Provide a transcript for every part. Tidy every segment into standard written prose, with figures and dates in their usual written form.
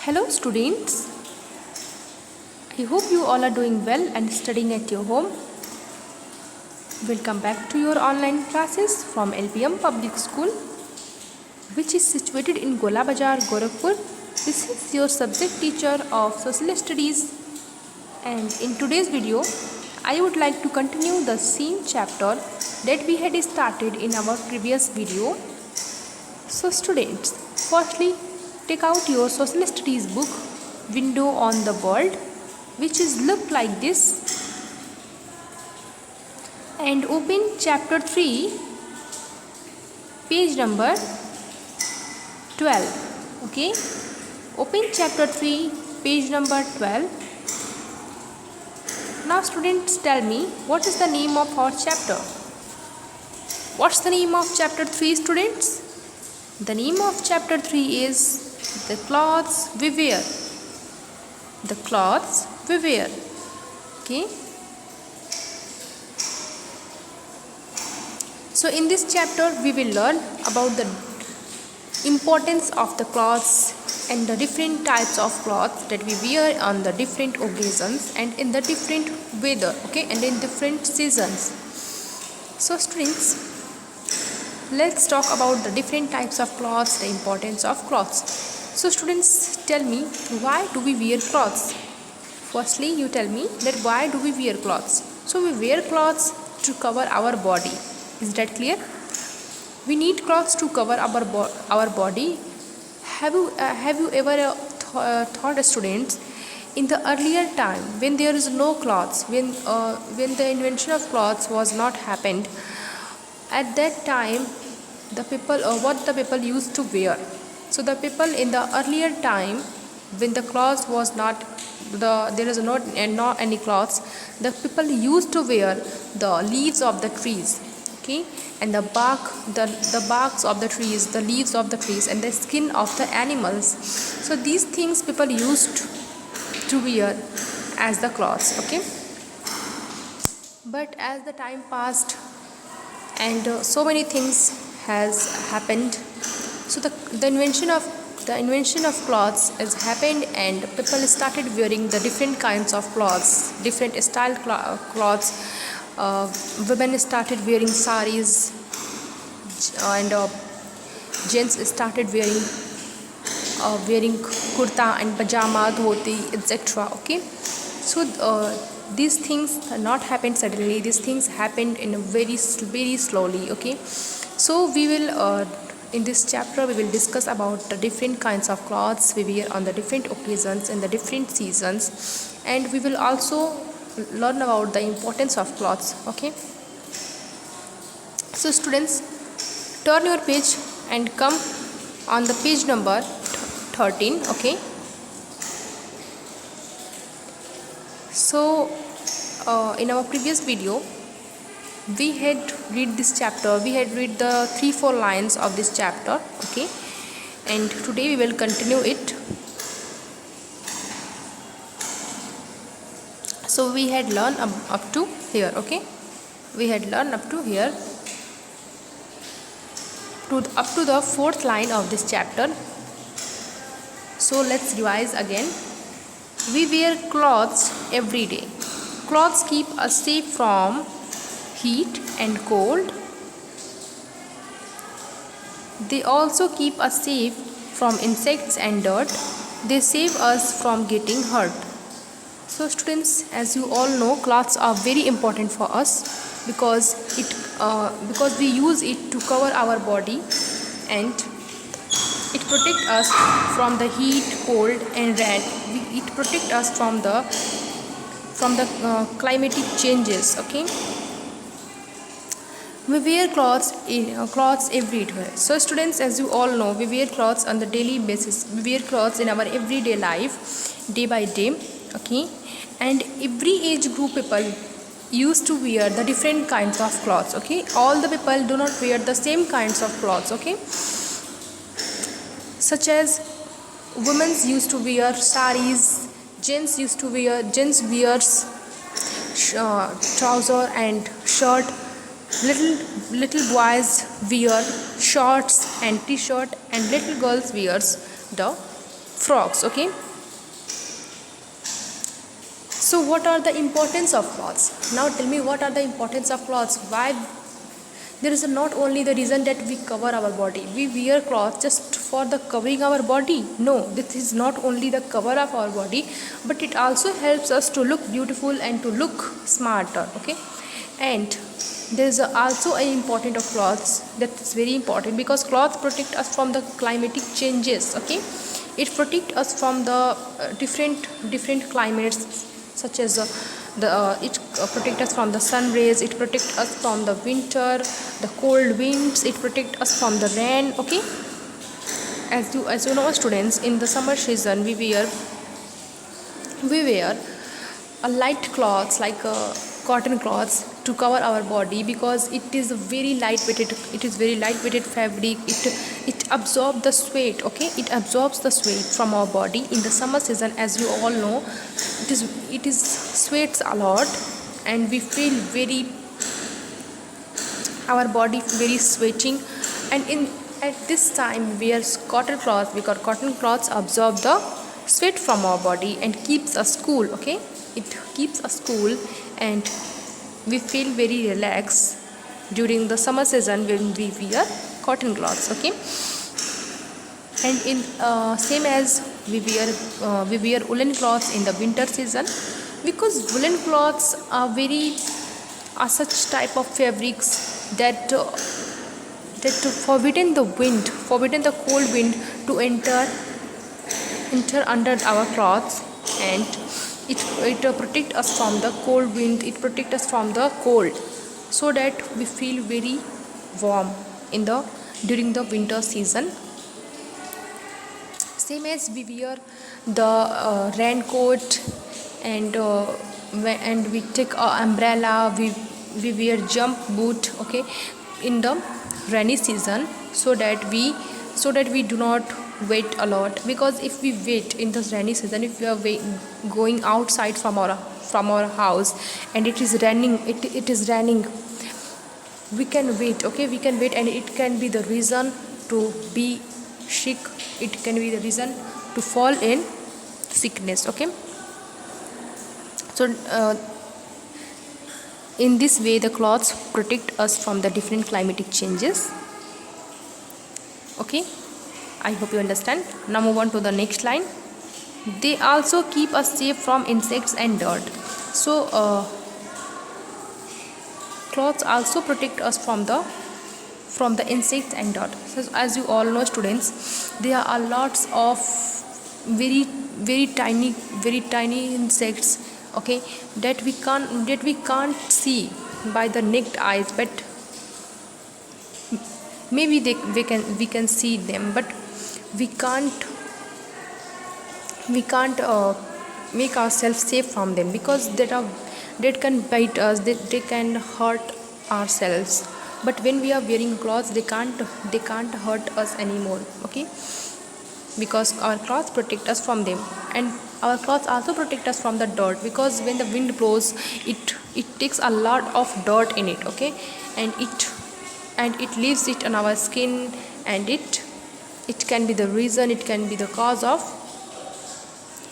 Hello students, I hope you all are doing well and studying at your home. Welcome back to your online classes from LPM Public School, which is situated in Gola Bazar, Gorakhpur. This is your subject teacher of Social Studies, and in today's video I would like to continue the same chapter that we had started in our previous video. So students, firstly take out your Social Studies book, Window on the World, which is look like this, and open chapter 3, page number 12. Okay, open chapter 3, page number 12. Now students, tell me, what is the name of our chapter? What's the name of chapter 3, students? The name of chapter 3 is The Clothes We Wear. The clothes we wear. Okay. So in this chapter we will learn about the importance of the clothes and the different types of clothes that we wear on the different occasions and in the different weather, okay, and in different seasons. So students, let's talk about the different types of clothes, the importance of clothes. So students, tell me, why do we wear clothes? Firstly, you tell me that why do we wear clothes? So we wear clothes to cover our body. Is that clear? We need clothes to cover our body. Have you ever thought, students, in the earlier time when there is no clothes, when the invention of clothes was not happened, at that time the people what the people used to wear. So the people in the earlier time, when the clothes was not there is not any clothes, the people used to wear the leaves of the trees, okay, and the barks of the trees, the leaves of the trees, and the skin of the animals. So these things people used to wear as the clothes, okay. But as the time passed and so many things has happened, so the invention of clothes has happened, and people started wearing the different kinds of clothes, different style clothes. Women started wearing saris, and gents started wearing kurta and pajama, dhoti, etc. Okay, so these things not happened suddenly. These things happened in a very slowly. Okay, so we will in this chapter we will discuss about the different kinds of clothes we wear on the different occasions in the different seasons, and we will also learn about the importance of clothes. Okay, so students, turn your page and come on the page number 13. Okay, so in our previous video we had read this chapter, we had read the 3-4 lines of this chapter, okay, and today we will continue it. So we had learned up to here, okay, we had learned up to here, up to the 4th line of this chapter. So let's revise again. We wear clothes every day. Clothes keep us safe from heat and cold. They also keep us safe from insects and dirt. They save us from getting hurt. So students, as you all know, clothes are very important for us because we use it to cover our body, and it protects us from the heat, cold, and rain. It protects us from the climatic changes. Okay. We wear clothes everywhere. So students, as you all know, we wear clothes on the daily basis. We wear clothes in our everyday life, day by day. Okay, and every age group people used to wear the different kinds of clothes. Okay, all the people do not wear the same kinds of clothes. Okay, such as women used to wear saris, gents wears trouser and shirt. Little boys wear shorts and t-shirt, and little girls wears the frocks. Okay, so what are the importance of clothes? Now tell me, what are the importance of clothes? Why there is not only the reason that we cover our body, we wear clothes just for the covering our body? No, this is not only the cover of our body, but it also helps us to look beautiful and to look smarter. Okay, and there is also a important of clothes that is very important, because clothes protect us from the climatic changes. Okay, it protect us from the different climates, such as it protect us from the sun rays, it protect us from the winter, the cold winds, it protect us from the rain. Okay, as you know, students, in the summer season we wear a light cloths like cotton cloths to cover our body, because it is a very lightweighted fabric. It absorbs the sweat. Okay, it absorbs the sweat from our body in the summer season. As you all know, it is sweats a lot, and we feel very, our body very sweating, and in at this time we wear cotton cloths, because cotton cloths absorb the sweat from our body and keeps us cool. Okay, it keeps us cool, and we feel very relaxed during the summer season when we wear cotton cloths. Okay, and in same as we wear woolen cloths in the winter season, because woolen cloths are such type of fabrics that forbidden the cold wind to enter under our clothes, and it protect us from the cold wind, it protect us from the cold, so that we feel very warm during the winter season. Same as we wear the raincoat, and we take a umbrella, we wear jump boot. Okay, in the rainy season, so that we do not wet a lot, because if we wet in the rainy season, if we are going outside from our house and it is raining, we can wait. Okay, we can wait, and it can be the reason to be sick, it can be the reason to fall in sickness. Okay, so in this way the clothes protect us from the different climatic changes. Okay, I hope you understand. Now move on to the next line. They also keep us safe from insects and dirt. So clothes also protect us from the insects and dirt. So as you all know, students, there are lots of very tiny insects. Okay, that we can't see by the naked eyes, but maybe we can see them, but we can't make ourselves safe from them, because that can bite us, they can hurt ourselves. But when we are wearing clothes, they can't hurt us anymore. Okay, because our clothes protect us from them, and our clothes also protect us from the dirt, because when the wind blows, it takes a lot of dirt in it. Okay, and it leaves it on our skin, and it can be the reason, it can be the cause of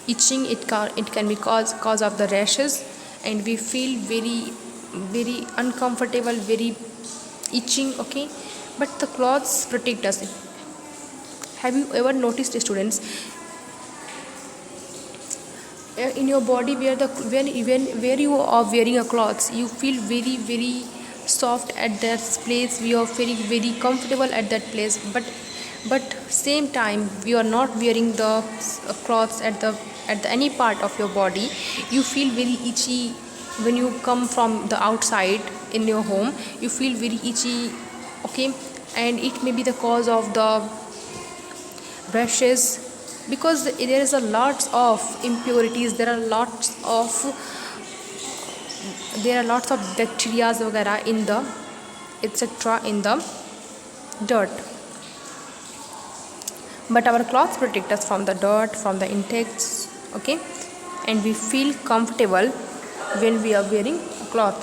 itching, it can be cause of the rashes, and we feel very uncomfortable, very itching. Okay, but the clothes protect us. Have you ever noticed, students, in your body where you are wearing a clothes, you feel very soft at that place, we are feeling very comfortable at that place, but same time we are not wearing the clothes at the any part of your body, you feel very itchy. When you come from the outside in your home, you feel very itchy. Okay, and it may be the cause of the rashes, because there is a lots of impurities, there are lots of bacteria वगैरह in the etc. in the dirt. But our clothes protect us from the dirt, from the insects. Okay, and we feel comfortable when we are wearing a cloth.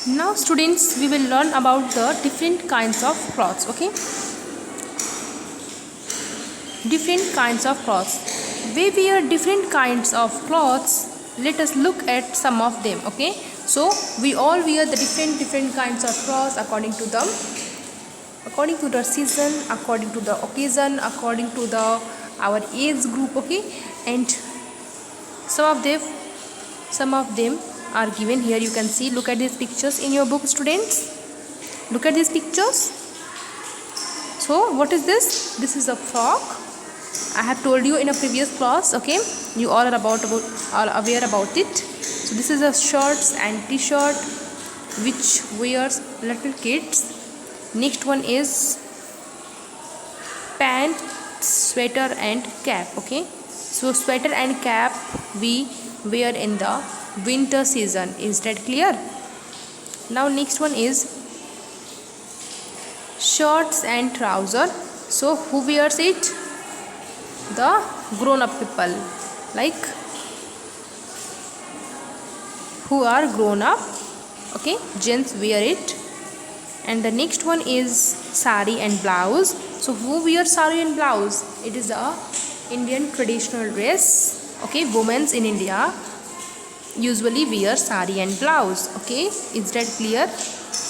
Now students, we will learn about the different kinds of clothes. Okay, different kinds of clothes. We wear different kinds of clothes. Let us look at some of them. Okay, so we all wear the different kinds of clothes according to the season, according to the occasion, according to the our age group. Okay, and some of them are given here. You can see, look at these pictures in your book, students. Look at these pictures. So what is this? This is a frock. I have told you in a previous class. Okay, you all are aware about it. So this is a shirts and t-shirt which wears little kids. Next one is pant, sweater and cap. Okay, so sweater and cap we wear in the winter season. Is that clear? Now next one is shorts and trouser. So who wears it? The grown-up people, like who are grown up. Okay, gents wear it. And the next one is sari and blouse. So who wears sari and blouse? It is the Indian traditional dress. Okay, women in India usually wear sari and blouse. Okay, is that clear?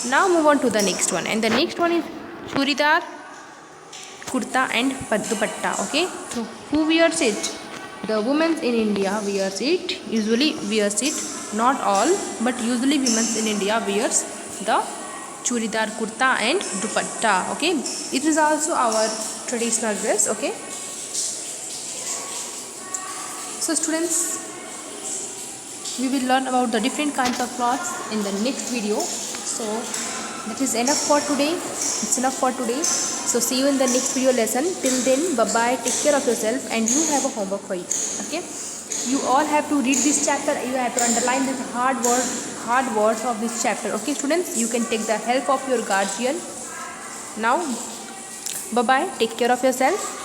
Now move on to the next one, and the next one is churidar, kurta and dupatta. Okay, so who wears it? The women in India wears it, usually wears it, not all, but usually women in India wears the churidar, kurta and dupatta. Okay, it is also our traditional dress. Okay, so students, we will learn about the different kinds of clothes in the next video. So that is enough for today. It's enough for today. So see you in the next video lesson. Till then, bye bye, take care of yourself, and you have a homework for you. Okay, you all have to read this chapter. You have to underline this hard words of this chapter. Okay students, you can take the help of your guardian. Now bye bye, take care of yourself.